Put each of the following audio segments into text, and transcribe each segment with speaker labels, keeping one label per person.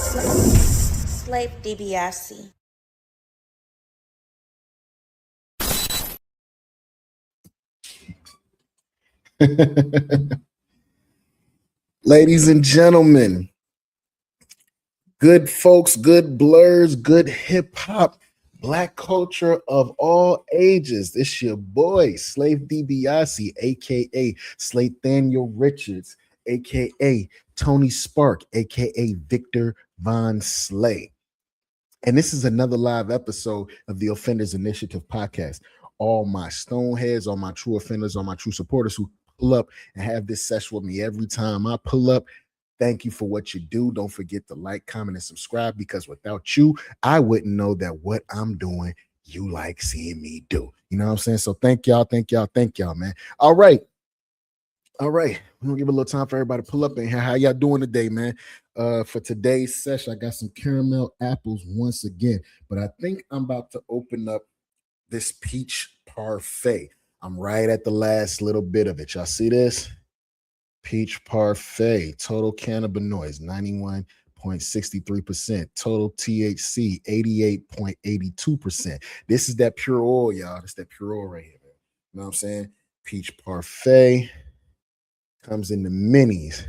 Speaker 1: Slave DiBiase.
Speaker 2: Ladies and gentlemen, good folks, good blurs, good hip hop, black culture of all ages. This your boy, Slave DiBiase, aka Slathaniel Richards, aka Tony Spark, aka Victor Von Slay. And this is another live episode of the Offenders Initiative podcast. All my stoneheads, all my true offenders, all my true supporters who pull up and have this session with me every time I pull up. Thank you for what you do. Don't forget to like, comment, and subscribe, because without you, I wouldn't know that what I'm doing, you like seeing me do. You know what I'm saying? So thank y'all, man. All right. We're gonna give a little time for everybody to pull up in here. How y'all doing today, man? For today's session, I got some caramel apples once again, but I think I'm about to open up this peach parfait. I'm right at the last little bit of it. Y'all see this? Peach parfait, total cannabinoids, 91.63%, total THC, 88.82%. This is that pure oil, y'all. This is that pure oil right here, man. You know what I'm saying? Peach parfait comes in the minis.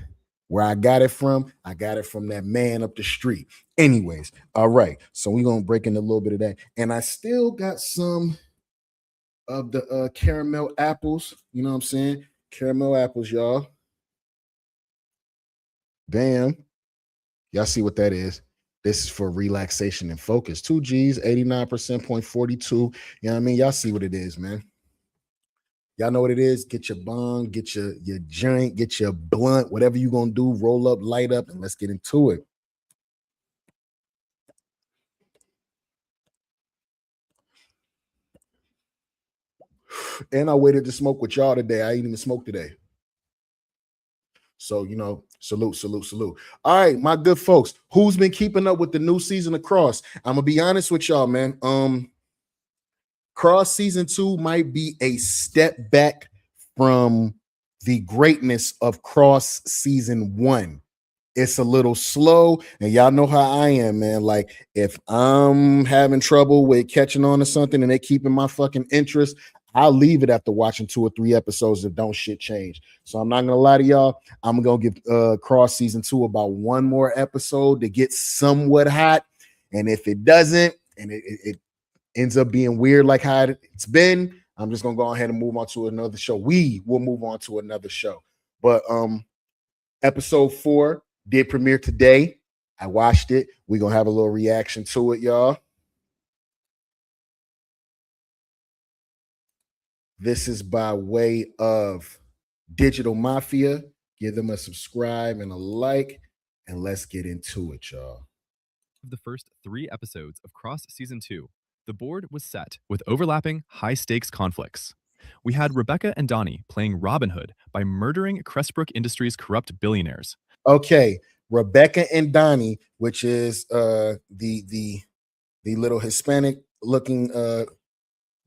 Speaker 2: Where I got it from that man up the street. Anyways, all right. So we're gonna break into a little bit of that. And I still got some of the caramel apples. You know what I'm saying? Caramel apples, y'all. Bam. Y'all see what that is? This is for relaxation and focus. 2 G's, 89%.42. You know what I mean? Y'all see what it is, man. Y'all know what it is. Get your bong, get your joint, get your blunt, whatever you're going to do, roll up, light up, and let's get into it. And I waited to smoke with y'all today. I ain't even smoked today. So, you know, salute. All right, my good folks, who's been keeping up with the new season of Cross? I'm going to be honest with y'all, man. Cross season 2 might be a step back from the greatness of Cross season 1. It's a little slow, and y'all know how I am, man. Like, if I'm having trouble with catching on to something and they keeping my fucking interest, I'll leave it after watching 2 or 3 episodes if don't shit change. So I'm not gonna lie to y'all. I'm gonna give Cross season 2 about 1 more episode to get somewhat hot. And if it doesn't, and it ends up being weird like how it's been, I'm just gonna go ahead and move on to another show. We will move on to another show. But episode 4 did premiere today. I watched it. We're gonna have a little reaction to it, y'all. This is by way of Digital Mafia. Give them a subscribe and a like, and let's get into it, y'all.
Speaker 3: The first 3 episodes of Cross Season 2, the board was set with overlapping high-stakes conflicts. We had Rebecca and Donnie playing Robin Hood by murdering Crestbrook Industries' corrupt billionaires.
Speaker 2: Okay, Rebecca and Donnie, which is the little Hispanic-looking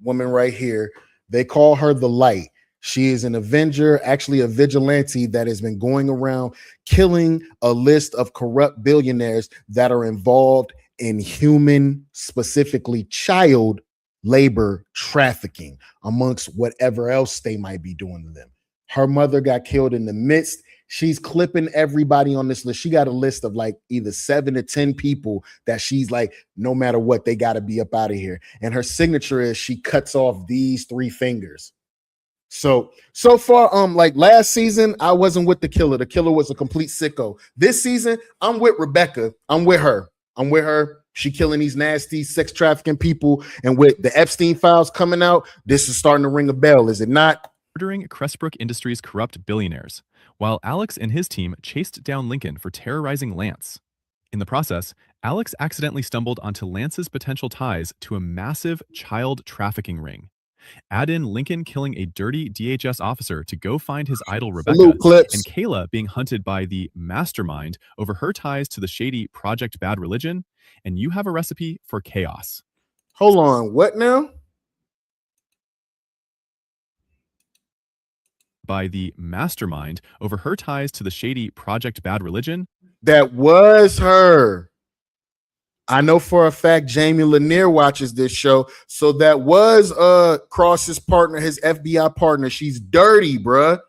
Speaker 2: woman right here. They call her the Light. She is an Avenger, actually a vigilante that has been going around killing a list of corrupt billionaires that are involved in human, specifically child labor trafficking, amongst whatever else they might be doing to them. Her mother got killed in the midst. She's clipping everybody on this list. She got a list of like either 7 to 10 people that she's like, no matter what, they got to be up out of here. And her signature is she cuts off these 3 fingers. So far, like last season, I wasn't with the killer. The killer was a complete sicko. This season, I'm with Rebecca. I'm with her. She killing these nasty sex trafficking people. And with the Epstein files coming out, this is starting to ring a bell, is it not?
Speaker 3: Murdering Crestbrook Industries' corrupt billionaires, while Alex and his team chased down Lincoln for terrorizing Lance. In the process, Alex accidentally stumbled onto Lance's potential ties to a massive child trafficking ring. Add in Lincoln killing a dirty DHS officer to go find his idol Rebecca, and Kayla being hunted by the mastermind over her ties to the shady Project Bad Religion, and you have a recipe for chaos.
Speaker 2: Hold on, what now?
Speaker 3: By the mastermind over her ties to the shady Project Bad Religion.
Speaker 2: That was her. I know for a fact Jamie Lanier watches this show. So that was Cross's partner, his FBI partner. She's dirty, bruh.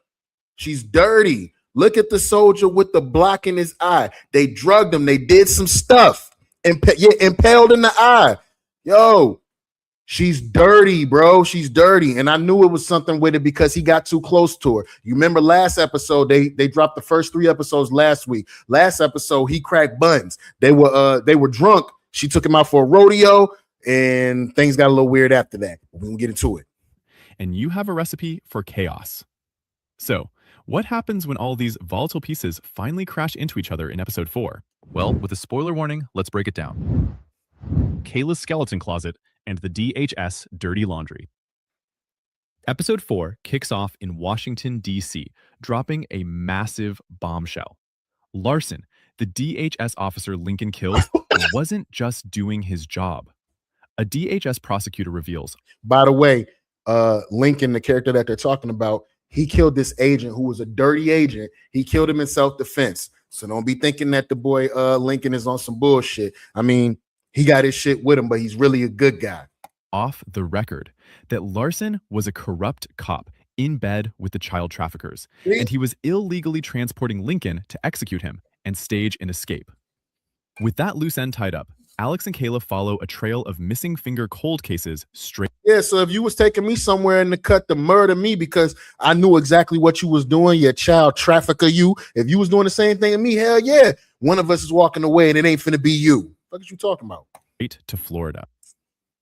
Speaker 2: She's dirty. Look at the soldier with the block in his eye. They drugged him. They did some stuff. Impaled in the eye. Yo, she's dirty, bro. She's dirty. And I knew it was something with it because he got too close to her. You remember last episode, they dropped the first 3 episodes last week. Last episode, he cracked buns. They were drunk. She took him out for a rodeo, and things got a little weird after that. We can get into it.
Speaker 3: And you have a recipe for chaos. So, what happens when all these volatile pieces finally crash into each other in episode 4? Well, with a spoiler warning, let's break it down. Kayla's skeleton closet and the DHS dirty laundry. Episode 4 kicks off in Washington, D.C., dropping a massive bombshell. Larson, the DHS officer Lincoln killed, wasn't just doing his job. A DHS prosecutor reveals.
Speaker 2: By the way, Lincoln, the character that they're talking about, he killed this agent who was a dirty agent. He killed him in self-defense. So don't be thinking that the boy Lincoln is on some bullshit. I mean, he got his shit with him, but he's really a good guy.
Speaker 3: Off the record that Larson was a corrupt cop in bed with the child traffickers, and he was illegally transporting Lincoln to execute him and stage an escape. With that loose end tied up, Alex and Kayla follow a trail of missing finger cold cases straight.
Speaker 2: Yeah, so if you was taking me somewhere in the cut to murder me because I knew exactly what you was doing, your child trafficker, if you was doing the same thing to me, hell yeah, one of us is walking away and it ain't finna be you. What are you talking about?
Speaker 3: Straight to Florida.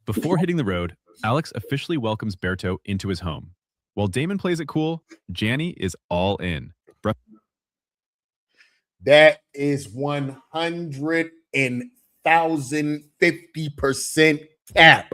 Speaker 3: Before hitting the road, Alex officially welcomes Berto into his home. While Damon plays it cool, Janny is all in.
Speaker 2: That is 1,050% cap.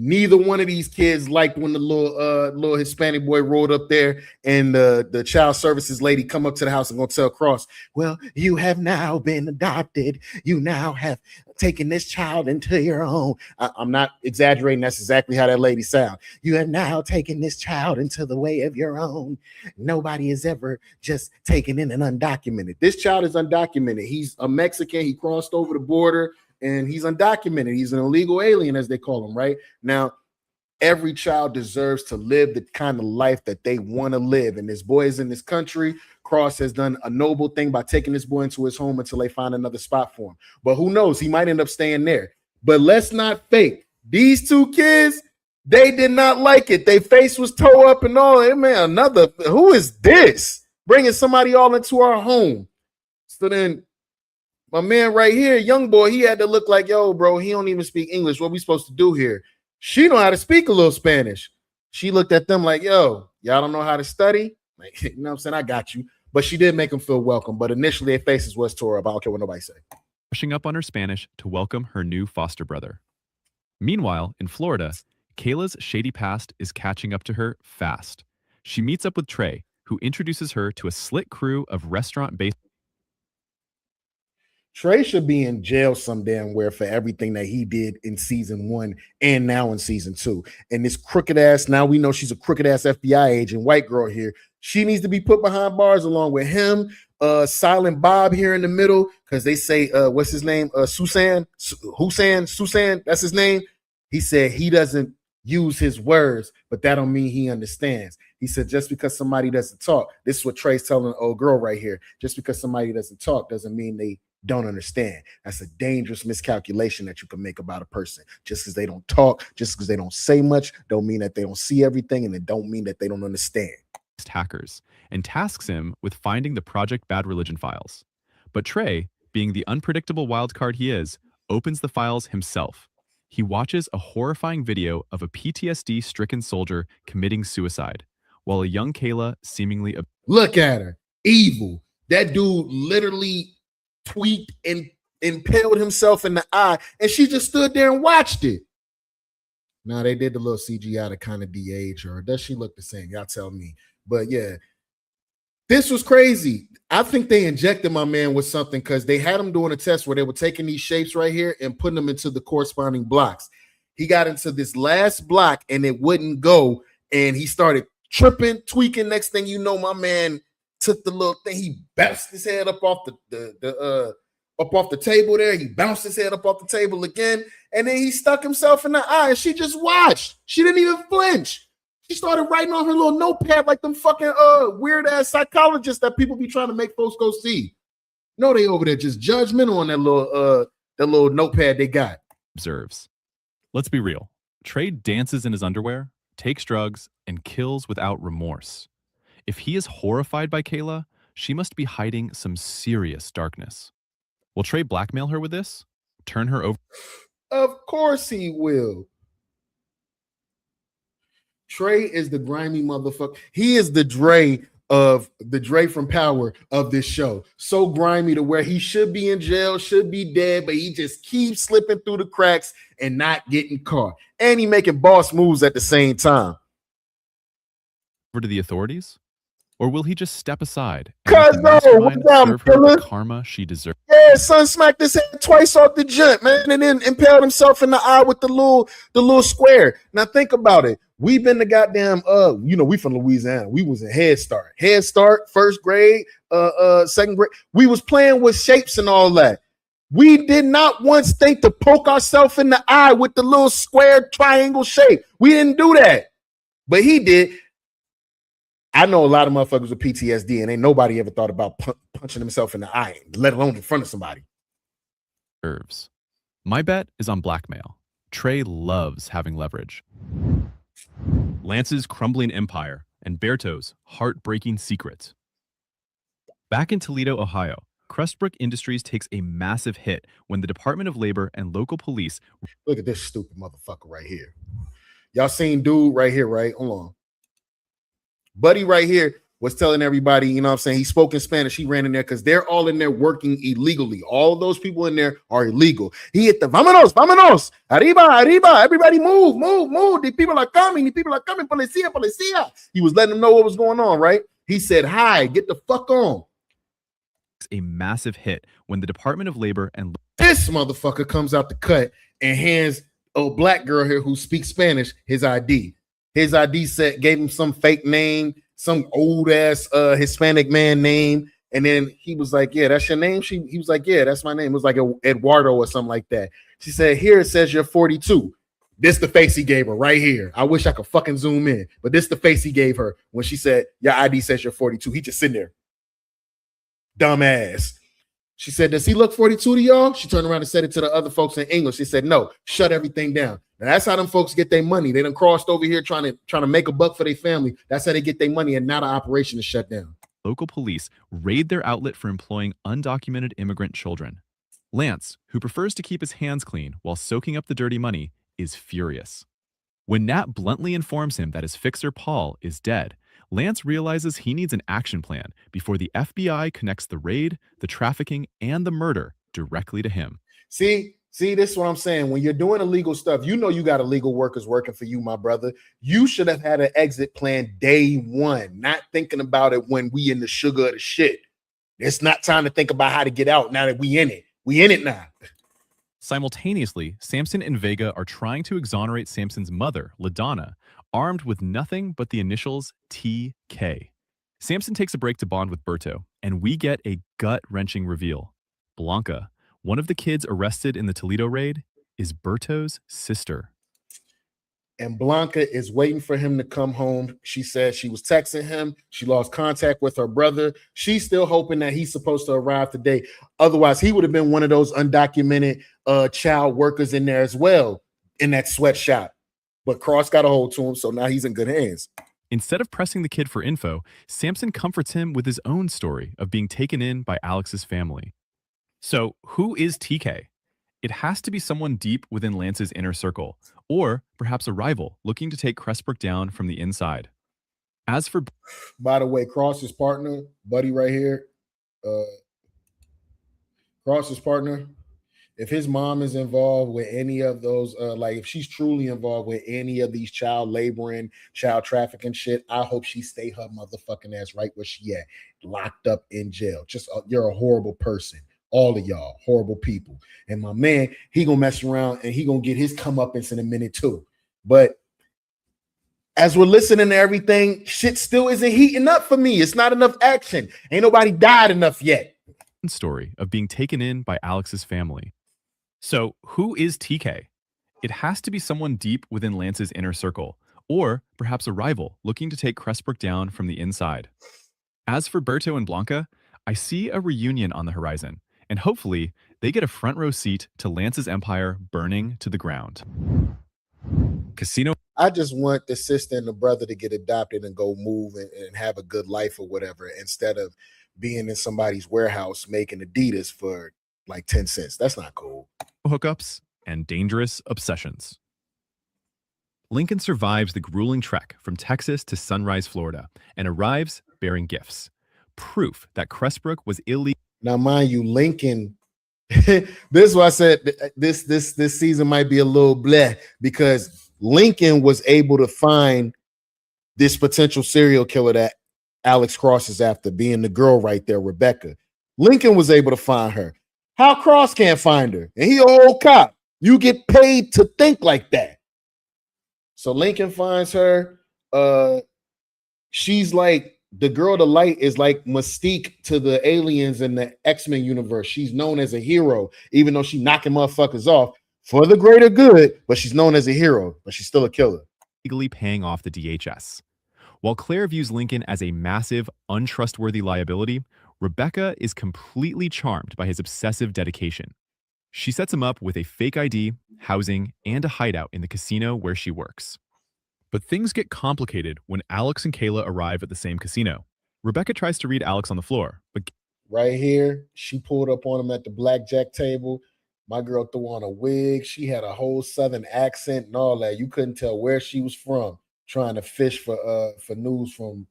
Speaker 2: Neither one of these kids liked when the little Hispanic boy rolled up there and the child services lady come up to the house and gonna tell Cross, well, you have now been adopted. You now have taken this child into your own. I'm not exaggerating. That's exactly how that lady sound. You have now taken this child into the way of your own. Nobody is ever just taken in an undocumented. This child is undocumented. He's a Mexican. He crossed over the border. And he's undocumented. He's an illegal alien, as they call him, right? Now, every child deserves to live the kind of life that they want to live. And this boy is in this country. Cross has done a noble thing by taking this boy into his home until they find another spot for him. But who knows? He might end up staying there. But let's not fake. These 2 kids, they did not like it. Their face was toe up and all. Hey, man, who is this? Bringing somebody all into our home. So then, my man right here, young boy, he had to look like, yo, bro, he don't even speak English. What we supposed to do here? She know how to speak a little Spanish. She looked at them like, yo, y'all don't know how to study? Like, you know what I'm saying? I got you. But she did make them feel welcome. But initially, their faces was tore up. I don't care what nobody say.
Speaker 3: Brushing up on her Spanish to welcome her new foster brother. Meanwhile, in Florida, Kayla's shady past is catching up to her fast. She meets up with Trey, who introduces her to a slick crew of restaurant-based.
Speaker 2: Trey should be in jail some damn where for everything that he did in season 1 and now in season 2. And this crooked ass, now we know she's a crooked ass FBI agent, white girl here. She needs to be put behind bars along with him, Silent Bob here in the middle, because they say, what's his name? Susan, that's his name. He said he doesn't use his words, but that don't mean he understands. He said, just because somebody doesn't talk, this is what Trey's telling the old girl right here. Just because somebody doesn't talk doesn't mean they don't understand. That's a dangerous miscalculation that you can make about a person. Just because they don't talk, just because they don't say much, don't mean that they don't see everything, and it don't mean that they don't understand.
Speaker 3: Hackers and tasks him with finding the Project Bad Religion files. But Trey, being the unpredictable wildcard he is, opens the files himself. He watches a horrifying video of a PTSD-stricken soldier committing suicide, while a young Kayla seemingly...
Speaker 2: Look at her. Evil. That dude literally tweaked and impaled himself in the eye, and she just stood there and watched it. Now, they did the little CGI to kind of de-age her. Does she look the same? Y'all tell me. But yeah, this was crazy. I think they injected my man with something because they had him doing a test where they were taking these shapes right here and putting them into the corresponding blocks. He got into this last block and it wouldn't go, and he started tripping, tweaking. Next thing you know, my man took the little thing, he bounced his head up off the up off the table there. He bounced his head up off the table again. And then he stuck himself in the eye. And she just watched. She didn't even flinch. She started writing on her little notepad like them fucking weird-ass psychologists that people be trying to make folks go see. No, they over there just judgmental on that little notepad they got.
Speaker 3: Observes. Let's be real. Trey dances in his underwear, takes drugs, and kills without remorse. If he is horrified by Kayla, she must be hiding some serious darkness. Will Trey blackmail her with this? Turn her over?
Speaker 2: Of course he will. Trey is the grimy motherfucker. He is the Dre from Power of this show. So grimy to where he should be in jail, should be dead, but he just keeps slipping through the cracks and not getting caught. And he making boss moves at the same time.
Speaker 3: Over to the authorities? Or will he just step aside and
Speaker 2: Cuz
Speaker 3: let the mastermind serve her
Speaker 2: killer.
Speaker 3: the karma she deserves?
Speaker 2: Yeah, son smacked his head twice off the jump, man, and then impaled himself in the eye with the little square. Now think about it. We've been the goddamn we from Louisiana. We was in Head Start, first grade, second grade. We was playing with shapes and all that. We did not once think to poke ourselves in the eye with the little square triangle shape. We didn't do that, but he did. I know a lot of motherfuckers with PTSD, and ain't nobody ever thought about punching himself in the eye, let alone in front of somebody.
Speaker 3: My bet is on blackmail. Trey loves having leverage. Lance's crumbling empire and Berto's heartbreaking secret. Back in Toledo, Ohio, Crestbrook Industries takes a massive hit when the Department of Labor and local police...
Speaker 2: Look at this stupid motherfucker right here. Y'all seen dude right here, right? Hold on. Buddy right here was telling everybody, you know what I'm saying? He spoke in Spanish. He ran in there because they're all in there working illegally. All of those people in there are illegal. He hit the vámonos, arriba, everybody move. The people are coming, policía. He was letting them know what was going on, right? He said, hi, get the fuck on.
Speaker 3: A massive hit when the Department of Labor and...
Speaker 2: This motherfucker comes out the cut and hands a black girl here who speaks Spanish his ID. His ID set gave him some fake name, some old ass Hispanic man name, and then he was like, "Yeah, that's your name." He was like, "Yeah, that's my name." It was like Eduardo or something like that. She said, "Here it says you're 42." This the face he gave her right here. I wish I could fucking zoom in, but this the face he gave her when she said, "Your ID says you're 42." He just sitting there, dumbass. She said, "Does he look 42 to y'all?" She turned around and said it to the other folks in English. She said, "No, shut everything down." Now that's how them folks get their money. They done crossed over here trying to make a buck for their family. That's how they get their money, and now the operation is shut down.
Speaker 3: Local police raid their outlet for employing undocumented immigrant children. Lance, who prefers to keep his hands clean while soaking up the dirty money, is furious. When Nat bluntly informs him that his fixer Paul is dead, Lance realizes he needs an action plan before the FBI connects the raid, the trafficking, and the murder directly to him.
Speaker 2: See, this is what I'm saying. When you're doing illegal stuff, you know you got illegal workers working for you, my brother. You should have had an exit plan day one, not thinking about it when we in the sugar of the shit. It's not time to think about how to get out now that we in it. We in it now.
Speaker 3: Simultaneously, Samson and Vega are trying to exonerate Samson's mother, LaDonna, armed with nothing but the initials TK. Samson takes a break to bond with Berto, and we get a gut-wrenching reveal. Blanca, one of the kids arrested in the Toledo raid, is Berto's sister.
Speaker 2: And Blanca is waiting for him to come home. She said she was texting him. She lost contact with her brother. She's still hoping that he's supposed to arrive today. Otherwise, he would have been one of those undocumented child workers in there as well in that sweatshop. But Cross got a hold to him, so now he's in good hands.
Speaker 3: Instead of pressing the kid for info, Samson comforts him with his own story of being taken in by Alex's family. So, who is TK? It has to be someone deep within Lance's inner circle, or perhaps a rival looking to take Crestbrook down from the inside. As for...
Speaker 2: By the way, Cross's partner, buddy right here, Cross's partner, if his mom is involved with any of those, like if she's truly involved with any of these child laboring, child trafficking shit, I hope she stay her motherfucking ass right where she at, locked up in jail. Just you're a horrible person. All of y'all horrible people. And my man, he gonna mess around and he gonna get his comeuppance in a minute too. But as we're listening to everything, shit still isn't heating up for me. It's not enough action. Ain't nobody died enough yet.
Speaker 3: story of being taken in by Alex's family. So, who is TK? It has to be someone deep within Lance's inner circle, or perhaps a rival looking to take Crestbrook down from the inside. As for Berto and Blanca, I see a reunion on the horizon, and hopefully, they get a front row seat to Lance's empire burning to the ground. Casino.
Speaker 2: I just want the sister and the brother to get adopted and go move and have a good life or whatever, instead of being in somebody's warehouse making Adidas for like 10 cents. That's not cool.
Speaker 3: Hookups and dangerous obsessions. Lincoln survives the grueling trek from Texas to Sunrise, Florida, and arrives bearing gifts. Proof that Crestbrook was illegal.
Speaker 2: Now, mind you, Lincoln, this is why I said this season might be a little bleh, because Lincoln was able to find this potential serial killer that Alex Cross is after, being the girl right there, Rebecca. Lincoln was able to find her. How Cross can't find her? And he a whole cop. You get paid to think like that. So Lincoln finds her. She's like, the girl of the light is like Mystique to the aliens in the X-Men universe. She's known as a hero, even though she knocking motherfuckers off for the greater good, but she's known as a hero, but she's still a killer.
Speaker 3: Legally paying off the DHS. While Claire views Lincoln as a massive, untrustworthy liability, Rebecca is completely charmed by his obsessive dedication. She sets him up with a fake ID, housing, and a hideout in the casino where she works. But things get complicated when Alex and Kayla arrive at the same casino. Rebecca tries to read Alex on the floor, but
Speaker 2: right here, she pulled up on him at the blackjack table. My girl threw on a wig. She had a whole Southern accent and all that. You couldn't tell where she was from, trying to fish for news from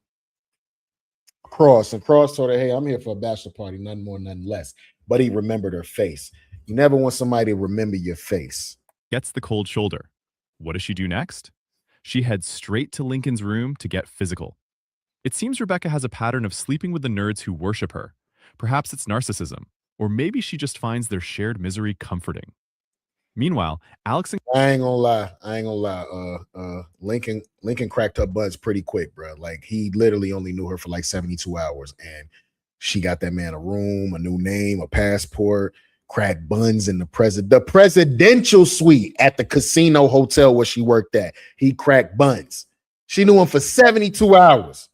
Speaker 2: Cross. And Cross told her, hey, I'm here for a bachelor party, nothing more, nothing less. But he remembered her face. You never want somebody to remember your face.
Speaker 3: Gets the cold shoulder. What does she do next? She heads straight to Lincoln's room to get physical. It seems Rebecca has a pattern of sleeping with the nerds who worship her. Perhaps it's narcissism, or maybe she just finds their shared misery comforting. Meanwhile, Alex and
Speaker 2: I ain't gonna lie. Lincoln cracked her buds pretty quick, bro. Like, he literally only knew her for like 72 hours, and she got that man a room, a new name, a passport, cracked buns in the presidential suite at the casino hotel where she worked at. He cracked buns. She knew him for 72 hours.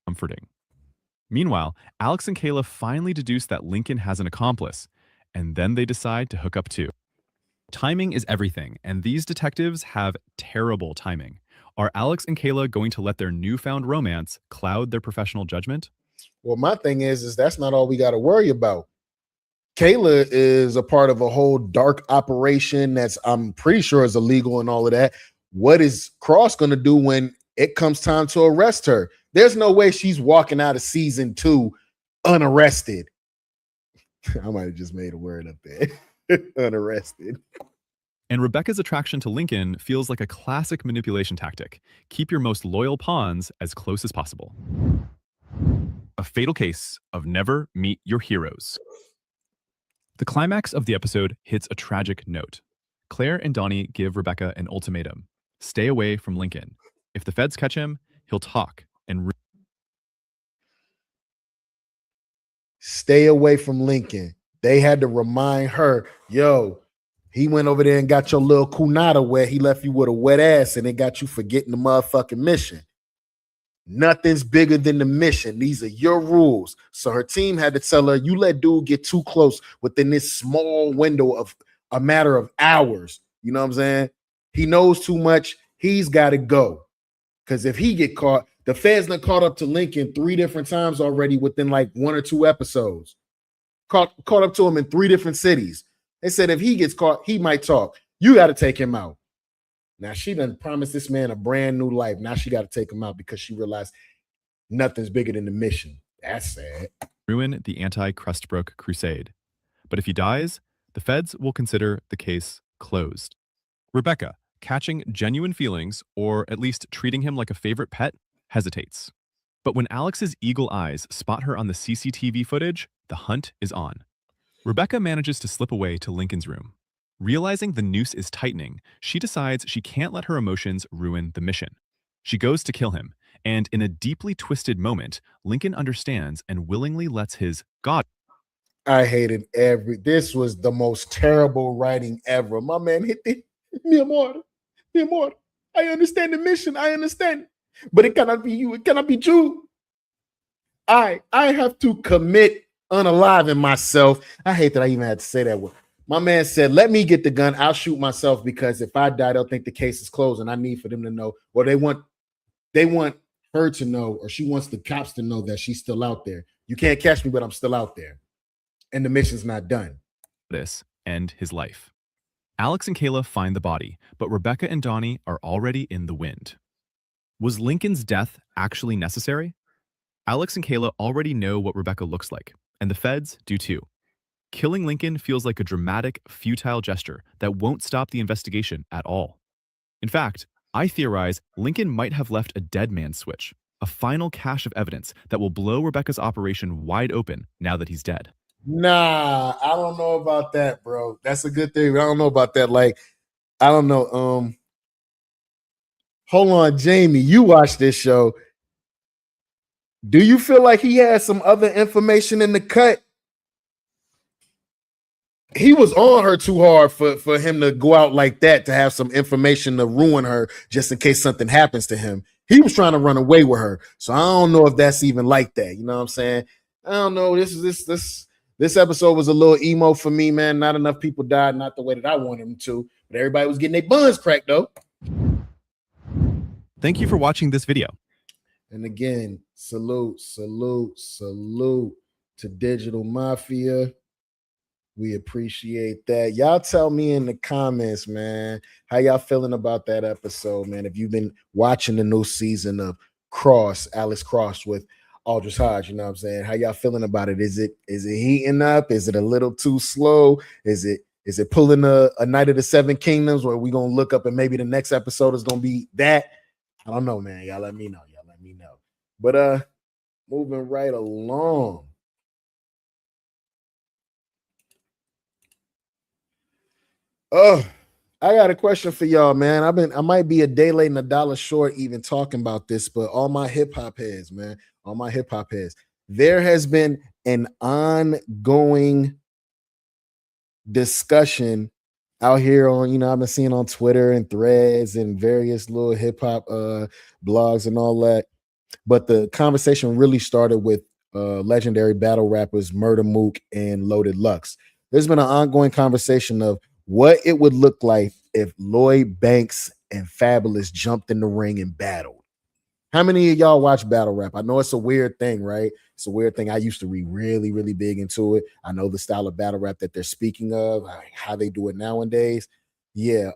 Speaker 3: comforting. Meanwhile, Alex and Kayla finally deduce that Lincoln has an accomplice, and then they decide to hook up too. Timing is everything, and these detectives have terrible timing. Are Alex and Kayla going to let their newfound romance cloud their professional judgment?
Speaker 2: Well, my thing is that's not all we got to worry about. Kayla is a part of a whole dark operation that's, I'm pretty sure, is illegal and all of that. What is Cross going to do when it comes time to arrest her? There's no way she's walking out of season 2 unarrested. I might have just made a word up there. Unarrested.
Speaker 3: And Rebecca's attraction to Lincoln feels like a classic manipulation tactic. Keep your most loyal pawns as close as possible. A fatal case of never meet your heroes. The climax of the episode hits a tragic note. Claire and Donnie give Rebecca an ultimatum. Stay away from Lincoln. If the feds catch him, he'll talk and
Speaker 2: stay away from Lincoln. They had to remind her, yo, he went over there and got your little kunata wet. He left you with a wet ass and it got you forgetting the motherfucking mission. Nothing's bigger than the mission. These are your rules. So her team had to tell her, you let dude get too close within this small window of a matter of hours. You know what I'm saying? He knows too much. He's got to go. Because if he get caught, the feds done caught up to Lincoln 3 different times already within like 1 or 2 episodes. Caught up to him in 3 different cities. They said if he gets caught, he might talk. You got to take him out. Now, she done promised this man a brand new life. Now she got to take him out because she realized nothing's bigger than the mission. That's sad.
Speaker 3: ruin the anti-Crestbrook crusade. But if he dies, the feds will consider the case closed. Rebecca, catching genuine feelings, or at least treating him like a favorite pet, hesitates. But when Alex's eagle eyes spot her on the CCTV footage, the hunt is on. Rebecca manages to slip away to Lincoln's room. Realizing the noose is tightening, she decides she can't let her emotions ruin the mission. She goes to kill him, and in a deeply twisted moment, Lincoln understands and willingly lets his God
Speaker 2: I hated this was the most terrible writing ever. My man hit the mi amor, mi amor. I understand the mission. I understand. But it cannot be you. It cannot be true. I have to commit unaliving myself. I hate that I even had to say that word. My man said, let me get the gun. I'll shoot myself because if I die, they'll think the case is closed. And I need for them to know, or they want her to know, or she wants the cops to know that she's still out there. You can't catch me, but I'm still out there. And the mission's not done.
Speaker 3: This and his life. Alex and Kayla find the body, but Rebecca and Donnie are already in the wind. Was Lincoln's death actually necessary? Alex and Kayla already know what Rebecca looks like, and the feds do too. Killing Lincoln feels like a dramatic, futile gesture that won't stop the investigation at all. In fact, I theorize Lincoln might have left a dead man switch, a final cache of evidence that will blow Rebecca's operation wide open now that he's dead.
Speaker 2: Nah, I don't know about that, bro. That's a good thing. I don't know about that. Like, I don't know. Hold on, Jamie. You watch this show. Do you feel like he has some other information in the cut? He was on her too hard for him to go out like that, to have some information to ruin her just in case something happens to him. He was trying to run away with her. So I don't know if that's even like that. You know what I'm saying? I don't know. This episode was a little emo for me, man. Not enough people died, not the way that I wanted them to. But everybody was getting their buns cracked, though.
Speaker 3: Thank you for watching this video.
Speaker 2: And again, salute to Digital Mafia. We appreciate that. Y'all tell me in the comments, man, how y'all feeling about that episode, man. If you've been watching the new season of Alex Cross with Aldous Hodge, you know what I'm saying? How y'all feeling about it? Is it heating up? Is it a little too slow? Is it pulling a Night of the Seven Kingdoms where we gonna look up and maybe the next episode is gonna be that? I don't know, man. Y'all let me know. But moving right along. Oh, I got a question for y'all, man. I might be a day late and a dollar short even talking about this, but all my hip hop heads, man, there has been an ongoing discussion out here on, I've been seeing on Twitter and Threads and various little hip hop blogs and all that. But the conversation really started with legendary battle rappers Murder Mook and Loaded Lux. There's been an ongoing conversation of what it would look like if Lloyd Banks and Fabolous jumped in the ring and battled. How many of y'all watch battle rap? I know it's a weird thing, right? It's a weird thing. I used to read really, really big into it. I know the style of battle rap that they're speaking of, how they do it nowadays. Yeah.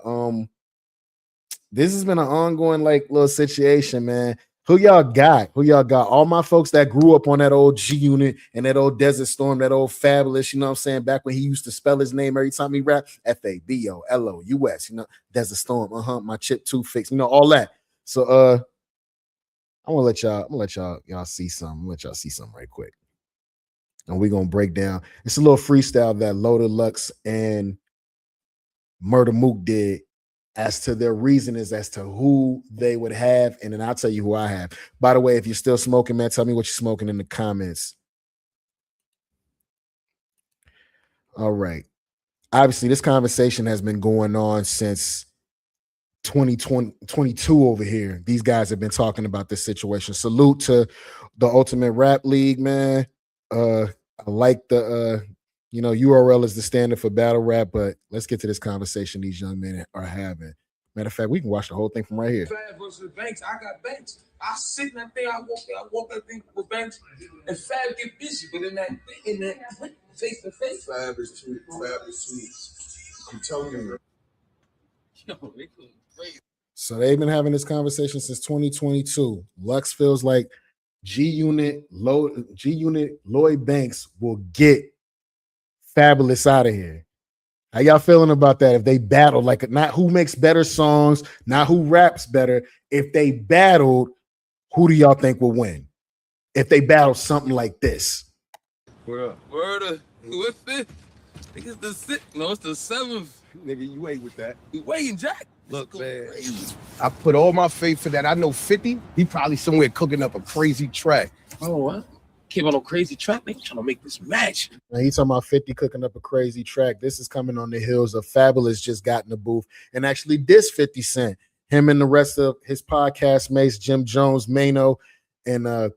Speaker 2: This has been an ongoing little situation, man. Who y'all got? All my folks that grew up on that old G Unit and that old Desert Storm, that old Fabolous, you know what I'm saying? Back when he used to spell his name every time he rapped, Fabolous, Desert Storm, my chip too fixed, all that. So I'm gonna let y'all see something. Let y'all see something right quick. And we're gonna break down. It's a little freestyle that Loaded Lux and Murder Mook did as to their reasonings as to who they would have, and then I'll tell you who I have. By the way, if you're still smoking, man, tell me what you're smoking in the comments. All right. Obviously, this conversation has been going on since 2022 over here. These guys have been talking about this situation. Salute to the Ultimate Rap League, man. I like the URL is the standard for battle rap, but let's get to this conversation these young men are having. Matter of fact, we can watch the whole thing from right here.
Speaker 4: Fab versus Banks. I got Banks. I sit in that thing. I walk that thing with Banks, and Fab get busy. But in that face to face, Fab is sweet. I'm telling you.
Speaker 2: So they've been having this conversation since 2022. Lux feels like G Unit Lloyd Banks will get Fabolous out of here. How y'all feeling about that? If they battled, not who makes better songs, not who raps better. If they battled, who do y'all think will win? If they battled something like this.
Speaker 4: Word up. What fifth? I think it's the sixth. No, it's the seventh.
Speaker 5: Nigga, you ain't with that.
Speaker 4: You waiting, Jack?
Speaker 5: Look, man, I put all my faith in that. I know 50, he probably somewhere cooking up a crazy track.
Speaker 4: Oh, what? came on a crazy track. They trying to make this match.
Speaker 2: Now he talking about 50 cooking up a crazy track. This is coming on the heels of Fabolous just got in the booth and actually dissed 50 Cent. Him and the rest of his podcast mates, Jim Jones, Mano, and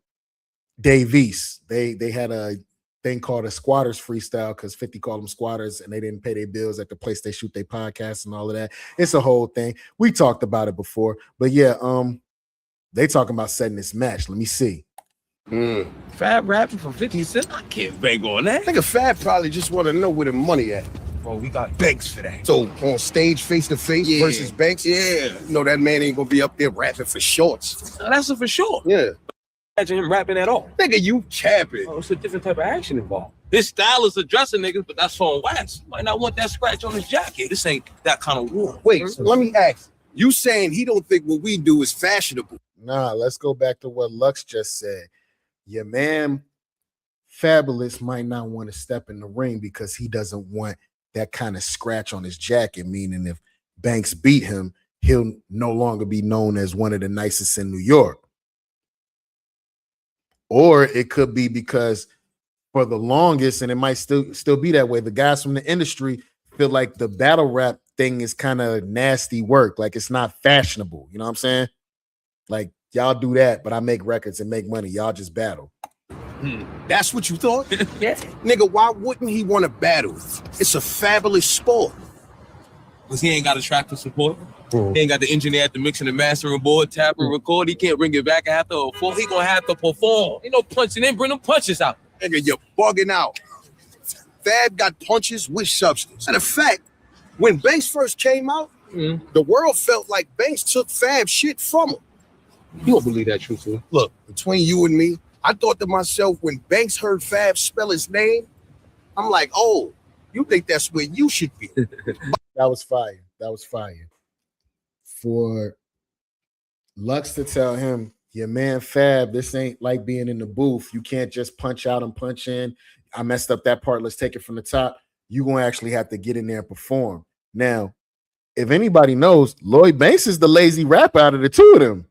Speaker 2: Dave East. They had a thing called a squatters freestyle because 50 called them squatters and they didn't pay their bills at the place they shoot their podcasts and all of that. It's a whole thing. We talked about it before, but yeah, they talking about setting this match. Let me see.
Speaker 4: Fab rapping for 50 Cent? I can't bang on that.
Speaker 5: Nigga, Fab probably just want to know where the money at.
Speaker 4: Bro, we got Banks for that.
Speaker 5: So on stage, face to face versus Banks, no, that man ain't gonna be up there rapping for shorts.
Speaker 4: Now, that's for sure.
Speaker 5: Yeah,
Speaker 4: Imagine him rapping at all.
Speaker 5: nigga, you capping.
Speaker 4: Oh, it's a different type of action involved. His style is addressing niggas, but that's on wax. Might not want that scratch on his jacket. This ain't that kind of war.
Speaker 5: Wait, so let me ask. You saying he don't think what we do is fashionable?
Speaker 2: Nah, let's go back to what Lux just said. Your man Fabolous might not want to step in the ring because he doesn't want that kind of scratch on his jacket, meaning if Banks beat him, he'll no longer be known as one of the nicest in New York. Or it could be because for the longest, and it might still be that way, the guys from the industry feel like the battle rap thing is kind of nasty work. Like it's not fashionable. You know what I'm saying? Like y'all do that, but I make records and make money. Y'all just battle.
Speaker 5: That's what you thought?
Speaker 4: Yeah.
Speaker 5: Nigga, why wouldn't he want to battle? It's a fabulous sport.
Speaker 4: Because he ain't got a track to support. He ain't got the engineer at the mixing and mastering board, tap and record. He can't bring it back after a four. He gonna have to perform. Ain't no punching in, bring them punches out.
Speaker 5: Nigga, you're bugging out. Fab got punches with substance. And in fact, when Banks first came out, the world felt like Banks took Fab shit from him.
Speaker 4: You don't believe that truthfully.
Speaker 5: Look, between you and me, I thought to myself, when Banks heard Fab spell his name, I'm like, oh, you think that's where you should be.
Speaker 2: That was fire. That was fire. For Lux to tell him, your man Fab, this ain't like being in the booth. You can't just punch out and punch in. I messed up that part. Let's take it from the top. You're going to actually have to get in there and perform. Now, if anybody knows, Lloyd Banks is the lazy rap out of the two of them.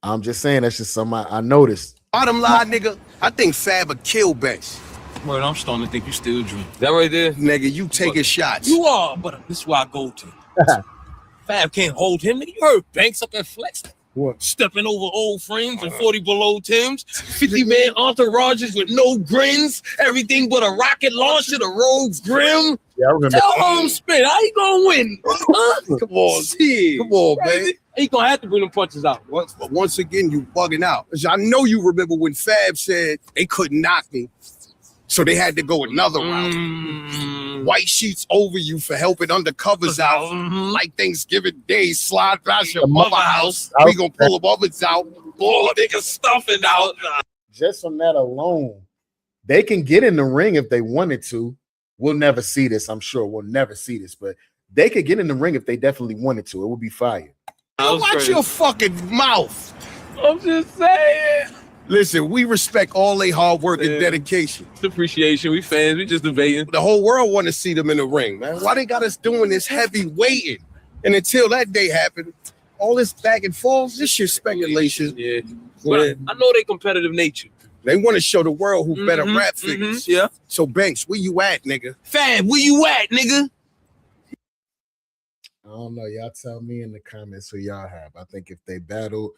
Speaker 2: I'm just saying, that's just something I noticed.
Speaker 5: Bottom line, nigga, I think Fab would kill Banks.
Speaker 4: Word, I'm starting to think you still dream. That right there?
Speaker 5: Nigga, you taking shots.
Speaker 4: You are, but this is where I go to. Fab can't hold him. Nigga, you heard Banks up and Flex.
Speaker 2: What?
Speaker 4: Stepping over old frames and 40 below Tims. 50-man entourages with no grins. Everything but a rocket launcher, the Rogue's Grim.
Speaker 2: Yeah, I remember.
Speaker 4: Tell home spin. How you gonna win? Huh?
Speaker 5: Come on,
Speaker 4: Shit.
Speaker 5: come on, man.
Speaker 4: He gonna have to bring them punches out.
Speaker 5: But once again, you bugging out. 'Cause I know you remember when Fab said they couldn't knock me, so they had to go another round. White sheets over you for helping undercovers out. Like Thanksgiving Day, slide past your mother house. We gonna pull them ovens out.
Speaker 4: Boy, nigga stuffing out.
Speaker 2: Just from that alone, they can get in the ring if they wanted to. We'll never see this, I'm sure. We'll never see this, but they could get in the ring if they definitely wanted to. It would be fire.
Speaker 5: Watch your fucking mouth.
Speaker 4: I'm just saying.
Speaker 5: Listen, we respect all their hard work and dedication.
Speaker 4: It's appreciation. We fans. We just debating.
Speaker 5: The whole world want to see them in the ring, man. Why they got us doing this heavy waiting? And until that day happened, all this back and forth, this shit speculation.
Speaker 4: Yeah. But I know they competitive nature.
Speaker 5: They want to show the world who better rap figures.
Speaker 4: Yeah.
Speaker 5: So Banks, where you at, nigga?
Speaker 4: Fab, where you at, nigga?
Speaker 2: I don't know. Y'all tell me in the comments who y'all have. I think if they battle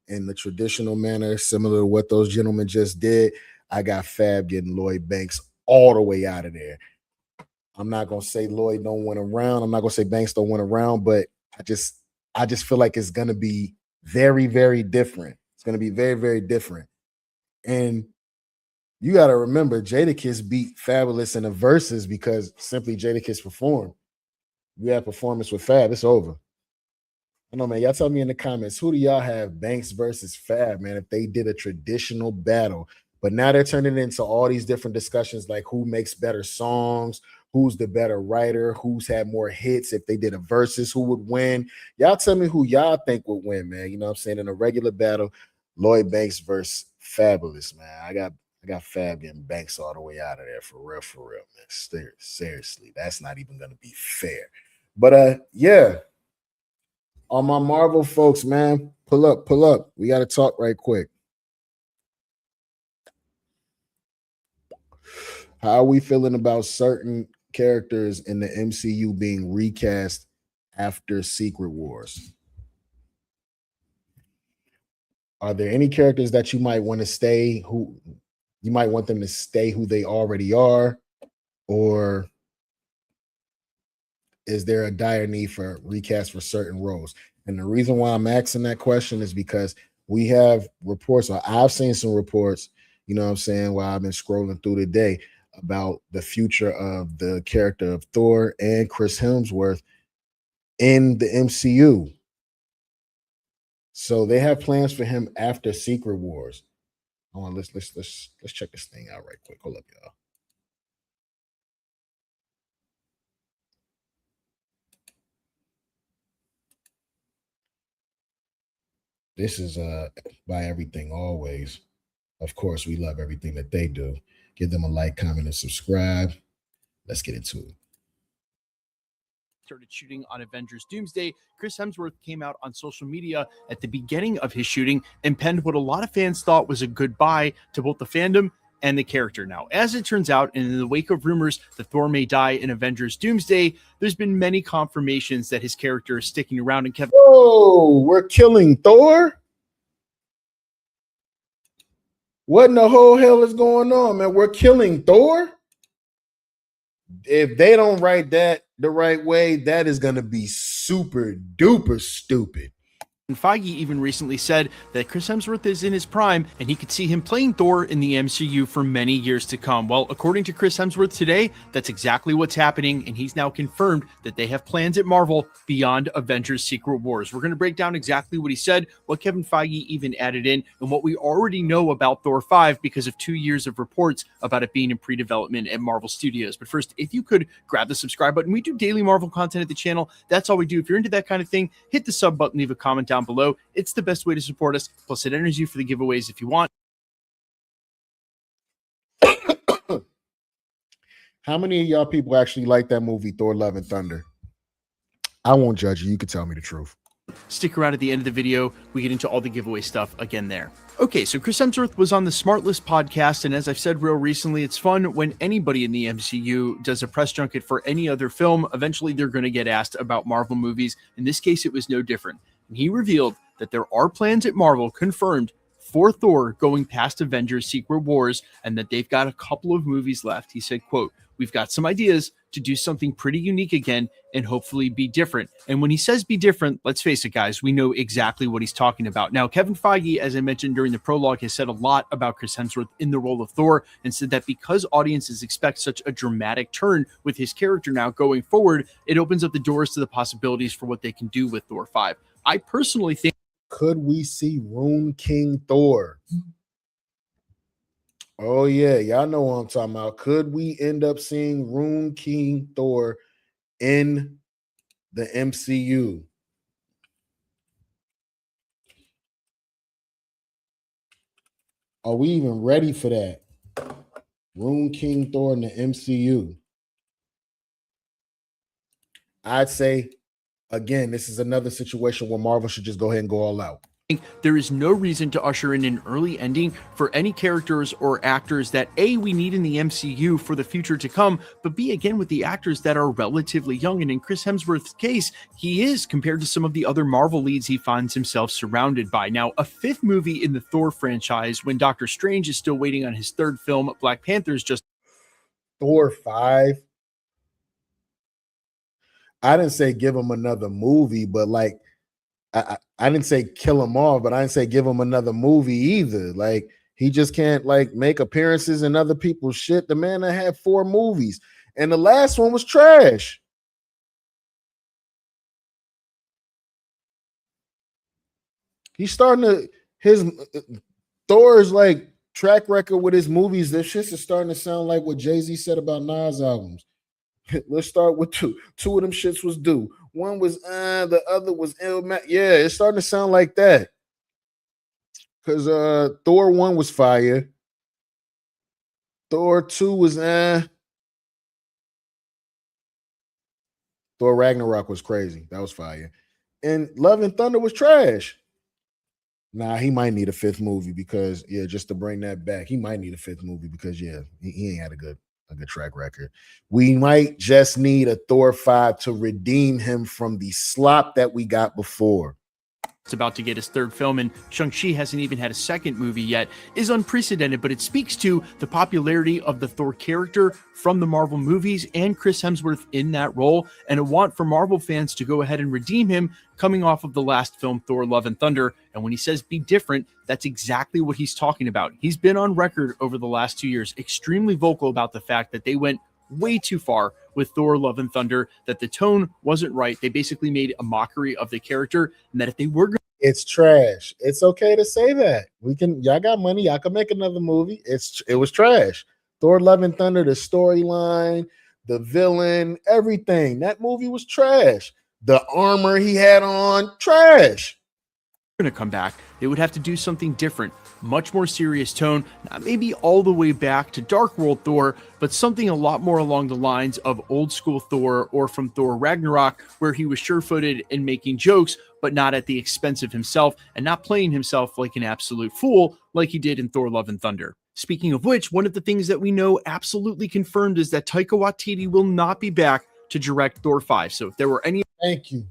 Speaker 2: in the traditional manner, similar to what those gentlemen just did, I got Fab getting Lloyd Banks all the way out of there. I'm not gonna say Lloyd don't win a round. I'm not gonna say Banks don't win a round, but I just feel like it's gonna be very, very different. It's gonna be very, very different. And you got to remember, Jadakiss beat Fabolous in the verses because simply Jadakiss performed. You have performance with Fab, it's over. I know, man. Y'all tell me in the comments, who do y'all have Banks versus Fab, man, if they did a traditional battle? But now they're turning it into all these different discussions like who makes better songs, who's the better writer, who's had more hits. If they did a versus, who would win? Y'all tell me who y'all think would win, man. You know what I'm saying? In a regular battle, Lloyd Banks versus Fabolous, man. I got Fab getting Banks all the way out of there for real, man. Seriously, that's not even gonna be fair. But yeah, all my Marvel folks, man, pull up. We got to talk right quick. How are we feeling about certain characters in the MCU being recast after Secret Wars? Are there any characters that you might want to stay who you might want them to stay who they already are? Or is there a dire need for recast for certain roles? And the reason why I'm asking that question is because we have reports, or I've seen some reports, you know what I'm saying, while I've been scrolling through the day about the future of the character of Thor and Chris Hemsworth in the MCU. So they have plans for him after Secret Wars. Hold on, let's check this thing out right quick. Hold up, y'all. This is by Everything Always. Of course, we love everything that they do. Give them a like, comment, and subscribe. Let's get into it.
Speaker 6: Started shooting on Avengers Doomsday, Chris Hemsworth came out on social media at the beginning of his shooting and penned what a lot of fans thought was a goodbye to both the fandom and the character. Now, as it turns out, and in the wake of rumors that Thor may die in Avengers Doomsday, there's been many confirmations that his character is sticking around. And Kevin,
Speaker 2: oh, we're killing Thor? What in the whole hell is going on, man? We're killing Thor? If they don't write that the right way, that is going to be super duper stupid.
Speaker 6: Feige even recently said that Chris Hemsworth is in his prime and he could see him playing Thor in the MCU for many years to come. Well, according to Chris Hemsworth today, that's exactly what's happening, and he's now confirmed that they have plans at Marvel beyond Avengers Secret Wars. We're going to break down exactly what he said, what Kevin Feige even added in, and what we already know about Thor 5 because of 2 years of reports about it being in pre-development at Marvel Studios. But first, if you could grab the subscribe button. We do daily Marvel content at the channel. That's all we do. If you're into that kind of thing, hit the sub button, leave a comment down below. It's the best way to support us. Plus, it enters you for the giveaways if you want.
Speaker 2: How many of y'all people actually like that movie, Thor: Love and Thunder? I won't judge you. You can tell me the truth.
Speaker 6: Stick around at the end of the video. We get into all the giveaway stuff again there. Okay, so Chris Hemsworth was on the Smart List podcast, and as I've said real recently, it's fun when anybody in the MCU does a press junket for any other film. Eventually, they're going to get asked about Marvel movies. In this case, it was no different. And he revealed that there are plans at Marvel confirmed for Thor going past Avengers Secret Wars, and that they've got a couple of movies left. He said, quote, "We've got some ideas to do something pretty unique again and hopefully be different." And when he says be different, let's face it, guys, we know exactly what he's talking about. Now, Kevin Feige, as I mentioned during the prologue, has said a lot about Chris Hemsworth in the role of Thor, and said that because audiences expect such a dramatic turn with his character now going forward, it opens up the doors to the possibilities for what they can do with Thor 5. I personally think,
Speaker 2: could we see Rune King Thor? Oh, yeah. Y'all know what I'm talking about. Could we end up seeing Rune King Thor in the MCU? Are we even ready for that? Rune King Thor in the MCU. I'd say, again, this is another situation where Marvel should just go ahead and go all out.
Speaker 6: there is no reason to usher in an early ending for any characters or actors that A, we need in the MCU for the future to come, but B, again, with the actors that are relatively young. And in Chris Hemsworth's case, he is, compared to some of the other Marvel leads he finds himself surrounded by. Now, a fifth movie in the Thor franchise, when Doctor Strange is still waiting on his third film, Black Panther's just
Speaker 2: Thor 5. I didn't say give him another movie, but like, I didn't say kill him off, but I didn't say give him another movie either. Like, he just can't like make appearances in other people's shit. The man that had 4 movies, and the last one was trash. He's starting to his Thor's like track record with his movies. This shit is starting to sound like what Jay-Z said about Nas albums. Let's start with 2. 2 of them shits was due. One was the other was ill. Yeah, it's starting to sound like that. Because Thor 1 was fire. Thor 2 was Thor Ragnarok was crazy. That was fire. And Love and Thunder was trash. Nah, he might need a 5th movie because, yeah, just to bring that back, he might need a 5th movie because, yeah, he ain't had a good. a good track record. We might just need a Thor 5 to redeem him from the slop that we got before.
Speaker 6: It's about to get his third film, and Shang-Chi hasn't even had a second movie yet, is unprecedented, but it speaks to the popularity of the Thor character from the Marvel movies and Chris Hemsworth in that role, and a want for Marvel fans to go ahead and redeem him coming off of the last film, Thor Love and Thunder. And when he says be different, that's exactly what he's talking about. He's been on record over the last 2 years, extremely vocal about the fact that they went way too far with Thor Love and Thunder, that the tone wasn't right. They basically made a mockery of the character, and that if they were
Speaker 2: it's trash. It's okay to say that. Y'all got money, y'all can make another movie. It was trash. Thor Love and Thunder, the storyline, the villain, everything. That movie was trash. The armor he had on, trash.
Speaker 6: going to come back, they would have to do something different, much more serious tone, not maybe all the way back to Dark World Thor, but something a lot more along the lines of old school Thor or from Thor Ragnarok, where he was sure-footed in making jokes, but not at the expense of himself and not playing himself like an absolute fool like he did in Thor Love and Thunder. Speaking of which, one of the things that we know absolutely confirmed is that Taika Waititi will not be back to direct Thor 5. So if there were any...
Speaker 2: Thank you.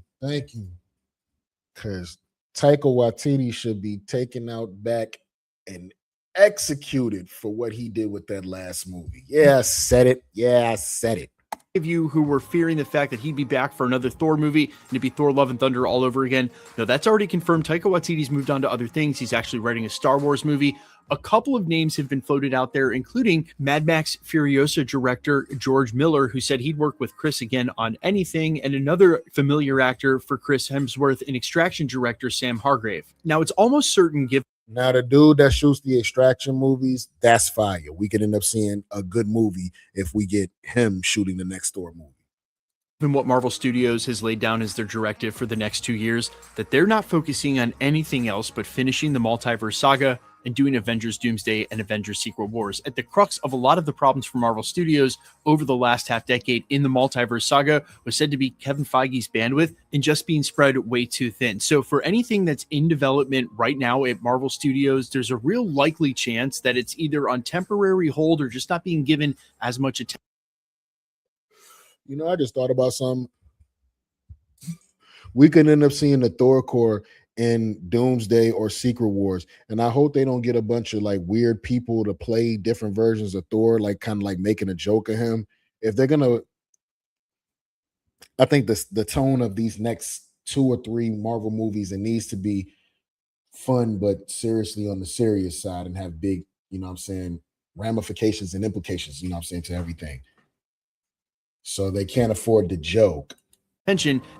Speaker 2: Because Taika Waititi should be taken out back and executed for what he did with that last movie. Yeah, I said it.
Speaker 6: Of you who were fearing the fact that he'd be back for another Thor movie and it'd be Thor Love and Thunder all over again. No, that's already confirmed. Taika Waititi's moved on to other things. He's actually writing a Star Wars movie. A couple of names have been floated out there, including Mad Max Furiosa director George Miller, who said he'd work with Chris again on anything, and another familiar actor for Chris Hemsworth and Extraction director Sam Hargrave. Now, it's almost certain, given
Speaker 2: now the dude that shoots the Extraction movies, that's fire. We could end up seeing a good movie if we get him shooting the next Thor movie.
Speaker 6: what Marvel Studios has laid down as their directive for the next 2 years, that they're not focusing on anything else but finishing the multiverse saga and doing Avengers Doomsday and Avengers Secret Wars. At the crux of a lot of the problems for Marvel Studios over the last half decade in the multiverse saga was said to be Kevin Feige's bandwidth and just being spread way too thin. So for anything that's in development right now at Marvel Studios, there's a real likely chance that it's either on temporary hold or just not being given as much attention.
Speaker 2: You know, I just thought about something. We could end up seeing the Thor core in Doomsday or Secret Wars, and I hope they don't get a bunch of like weird people to play different versions of Thor, like kind of like making a joke of him. If they're gonna, I think the tone of these next 2 or 3 Marvel movies, it needs to be fun but seriously on the serious side and have big, you know what I'm saying, ramifications and implications, you know what I'm saying, to everything. So they can't afford to joke.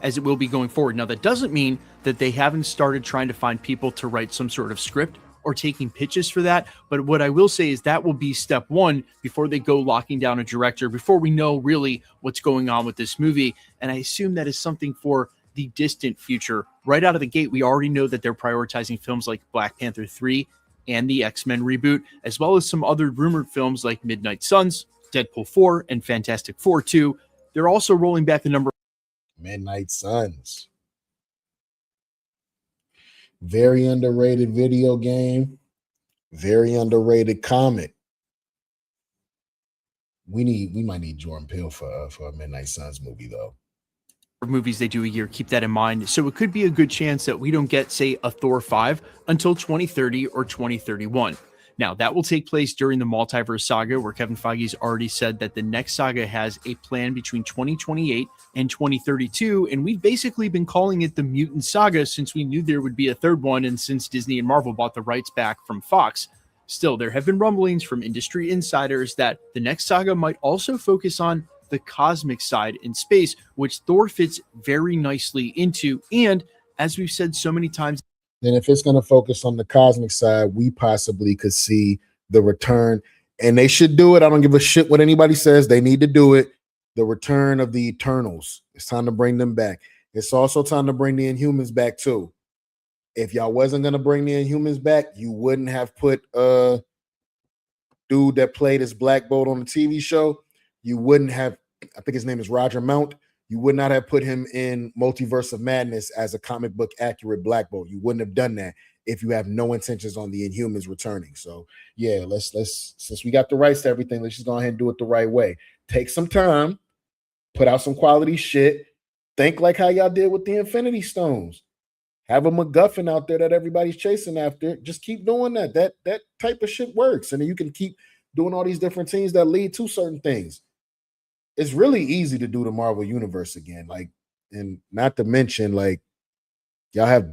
Speaker 6: As it will be going forward. Now, that doesn't mean that they haven't started trying to find people to write some sort of script or taking pitches for that. But what I will say is that will be step one before they go locking down a director, before we know really what's going on with this movie. And I assume that is something for the distant future. Right out of the gate, we already know that they're prioritizing films like Black Panther 3 and the X-Men reboot, as well as some other rumored films like Midnight Suns, Deadpool 4, and Fantastic Four 2. They're also rolling back the number.
Speaker 2: Midnight Suns. Very underrated video game. Very underrated comic. We might need Jordan Peele for a Midnight Suns movie though.
Speaker 6: Movies they do a year, keep that in mind. So it could be a good chance that we don't get, say, a Thor 5 until 2030 or 2031. Now, that will take place during the multiverse saga, where Kevin Feige's already said that the next saga has a plan between 2028 and 2032, and we've basically been calling it the Mutant Saga since we knew there would be a third one and since Disney and Marvel bought the rights back from Fox. Still, there have been rumblings from industry insiders that the next saga might also focus on the cosmic side in space, which Thor fits very nicely into, and as we've said so many times,
Speaker 2: then if it's going to focus on the cosmic side, we possibly could see the return, and they should do it. I don't give a shit what anybody says. They need to do it. The return of the Eternals. It's time to bring them back. It's also time to bring the Inhumans back too. If y'all wasn't going to bring the Inhumans back, you wouldn't have put dude that played as Black Bolt on the TV show. You wouldn't have, I think his name is Roger Mount. You would not have put him in Multiverse of Madness as a comic book accurate Black Bolt. You wouldn't have done that if you have no intentions on the Inhumans returning. So yeah, let's since we got the rights to everything, let's just go ahead and do it the right way. Take some time, put out some quality shit. Think like how y'all did with the Infinity Stones. Have a MacGuffin out there that everybody's chasing after. Just keep doing that. That type of shit works. And then you can keep doing all these different teams that lead to certain things. It's really easy to do the Marvel Universe again. Like, and not to mention, like, y'all have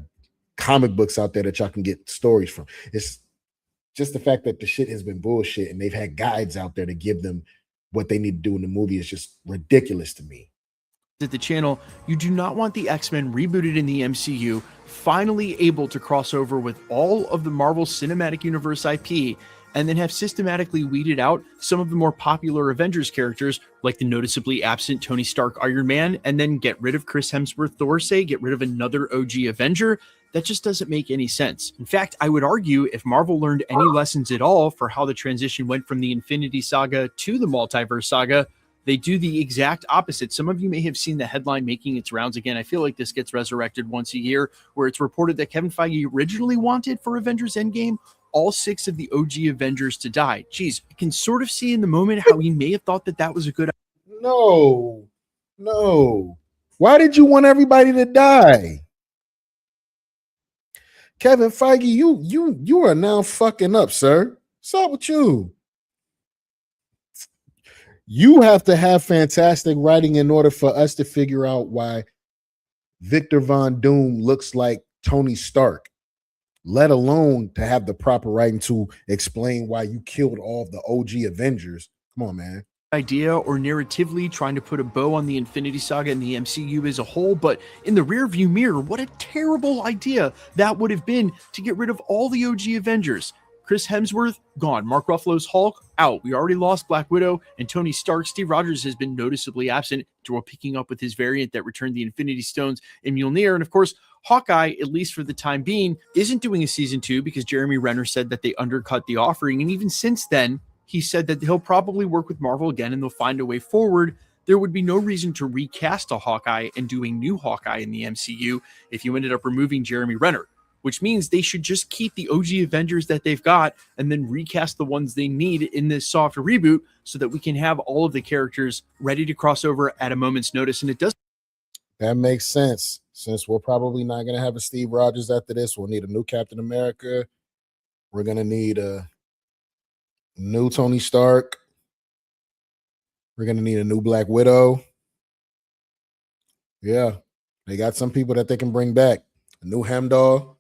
Speaker 2: comic books out there that y'all can get stories from. It's just the fact that the shit has been bullshit and they've had guides out there to give them what they need to do in the movie is just ridiculous to me.
Speaker 6: At the channel, you do not want the X-Men rebooted in the MCU, finally able to cross over with all of the Marvel Cinematic Universe IP, and then have systematically weeded out some of the more popular Avengers characters, like the noticeably absent Tony Stark Iron Man, and then get rid of Chris Hemsworth Thor, get rid of another OG Avenger. That just doesn't make any sense. In fact, I would argue if Marvel learned any lessons at all for how the transition went from the Infinity Saga to the Multiverse Saga, they do the exact opposite. Some of you may have seen the headline making its rounds again. I feel like this gets resurrected once a year, where it's reported that Kevin Feige originally wanted for Avengers Endgame all 6 of the OG Avengers to die. Geez, I can sort of see in the moment how he may have thought that that was a good idea.
Speaker 2: No. Why did you want everybody to die? Kevin Feige, you are now fucking up, sir. What's up with you? You have to have fantastic writing in order for us to figure out why Victor Von Doom looks like Tony Stark, let alone to have the proper writing to explain why you killed all of the OG Avengers. Come on, man.
Speaker 6: Idea or narratively trying to put a bow on the Infinity Saga and the MCU as a whole, but in the rearview mirror, what a terrible idea that would have been to get rid of all the OG Avengers. Chris Hemsworth, gone. Mark Ruffalo's Hulk, out. We already lost Black Widow, and Tony Stark. Steve Rogers has been noticeably absent. We're picking up with his variant that returned the Infinity Stones in Mjolnir. And of course, Hawkeye, at least for the time being, isn't doing a season 2 because Jeremy Renner said that they undercut the offering. And even since then, he said that he'll probably work with Marvel again and they'll find a way forward. There would be no reason to recast a Hawkeye and do a new Hawkeye in the MCU if you ended up removing Jeremy Renner, which means they should just keep the OG Avengers that they've got and then recast the ones they need in this soft reboot so that we can have all of the characters ready to cross over at a moment's notice. And it does.
Speaker 2: That makes sense. Since we're probably not going to have a Steve Rogers after this, we'll need a new Captain America. We're going to need a new Tony Stark. We're going to need a new Black Widow. Yeah, they got some people that they can bring back. A new Hemdall.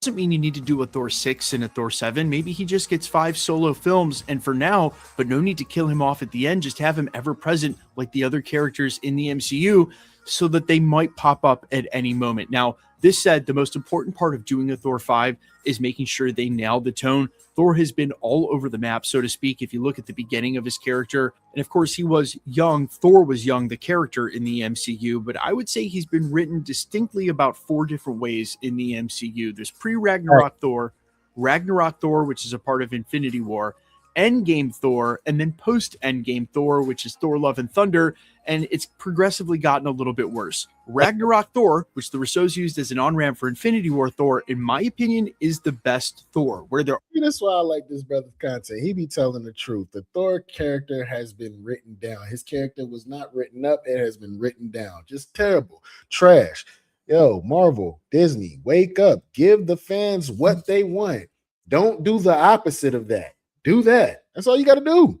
Speaker 6: Doesn't mean you need to do a Thor 6 and a Thor 7. Maybe he just gets 5 solo films, and for now, but no need to kill him off at the end. Just have him ever present like the other characters in the MCU so that they might pop up at any moment. Now, this said, the most important part of doing a Thor 5 is making sure they nail the tone. Thor has been all over the map, so to speak. If you look at the beginning of his character, and of course he was young, Thor was young, the character in the MCU, but I would say he's been written distinctly about 4 different ways in the MCU. There's pre-Ragnarok Thor, Ragnarok Thor, which is a part of Infinity War, Endgame Thor, and then post-Endgame Thor, which is Thor Love and Thunder, and it's progressively gotten a little bit worse. Ragnarok Thor, which the Russos used as an on-ramp for Infinity War Thor, in my opinion, is the best Thor. Where there,
Speaker 2: that's why I like this brother's content. He be telling the truth. The Thor character has been written down. His character was not written up. It has been written down. Just terrible. Trash. Yo, Marvel, Disney, wake up. Give the fans what they want. Don't do the opposite of that. Do that. That's all you got to do.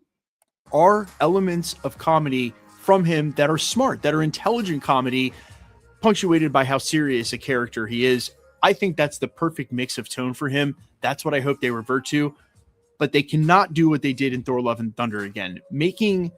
Speaker 6: Are elements of comedy from him that are smart, that are intelligent comedy, punctuated by how serious a character he is. I think that's the perfect mix of tone for him. That's what I hope they revert to. But they cannot do what they did in Thor Love and Thunder again. Making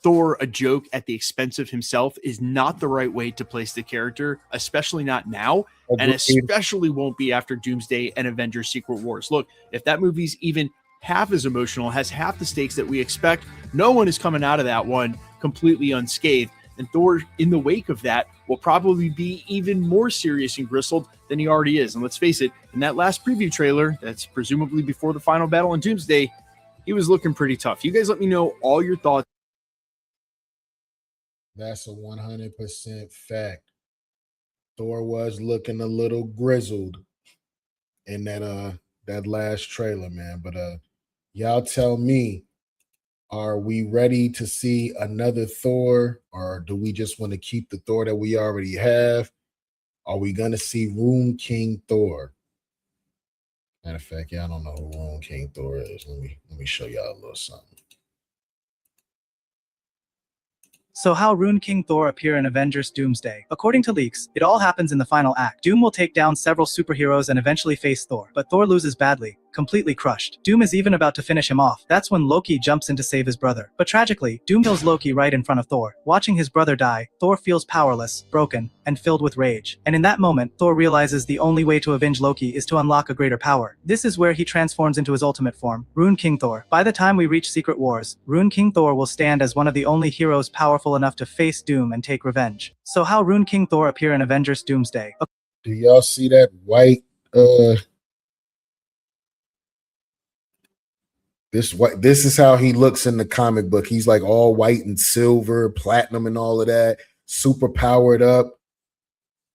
Speaker 6: Thor a joke at the expense of himself is not the right way to place the character, especially not now, and especially won't be after Doomsday and Avengers Secret Wars. Look, if that movie's even half as emotional, has half the stakes that we expect, no one is coming out of that one completely unscathed. And Thor, in the wake of that, will probably be even more serious and gristled than he already is. And let's face it, in that last preview trailer, that's presumably before the final battle on Doomsday, he was looking pretty tough. You guys let me know all your thoughts.
Speaker 2: That's a 100% fact. Thor was looking a little grizzled. in that last trailer, man. But y'all tell me, are we ready to see another Thor, or do we just want to keep the Thor that we already have? Are we gonna see Rune King Thor? Matter of fact, y'all don't know who Rune King Thor is. Let me show y'all a little something.
Speaker 7: So how Rune King Thor appear in Avengers Doomsday? According to leaks, it all happens in the final act. Doom will take down several superheroes and eventually face Thor, but Thor loses badly, completely crushed. Doom is even about to finish him off. That's when Loki jumps in to save his brother. But tragically, Doom kills Loki right in front of Thor. Watching his brother die, Thor feels powerless, broken, and filled with rage. And in that moment, Thor realizes the only way to avenge Loki is to unlock a greater power. This is where he transforms into his ultimate form, Rune King Thor. By the time we reach Secret Wars, Rune King Thor will stand as one of the only heroes powerful enough to face Doom and take revenge. So how Rune King Thor appear in Avengers Doomsday?
Speaker 2: Do y'all see that white this is how he looks in the comic book. He's like all white and silver, platinum and all of that, super powered up.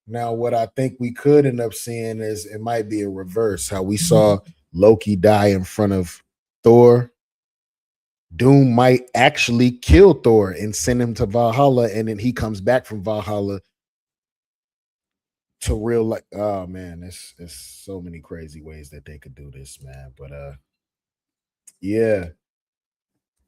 Speaker 2: Now, what I think we could end up seeing is it might be a reverse, how we saw Loki die in front of Thor. Doom might actually kill Thor and send him to Valhalla, and then he comes back from Valhalla to real life. Oh man, it's so many crazy ways that they could do this, man. But yeah.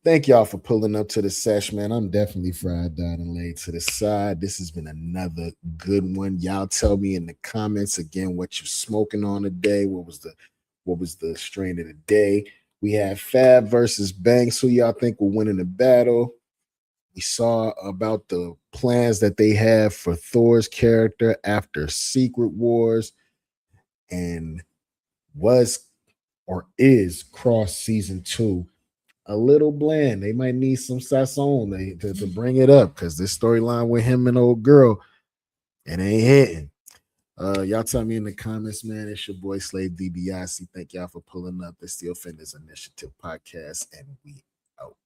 Speaker 2: Thank y'all for pulling up to the sesh, man. I'm definitely fried down and laid to the side. This has been another good one. Y'all tell me in the comments again what you're smoking on today. What was the strain of the day? We have Fab versus Banks. Who y'all think will win in the battle? We saw about the plans that they have for Thor's character after Secret Wars, and was or is Cross season 2 a little bland. They might need some sazon to bring it up, because this storyline with him and old girl, it ain't hitting. Y'all tell me in the comments, man. It's your boy Slave DiBiase. Thank y'all for pulling up. The Steel Fenders Initiative podcast, and we out.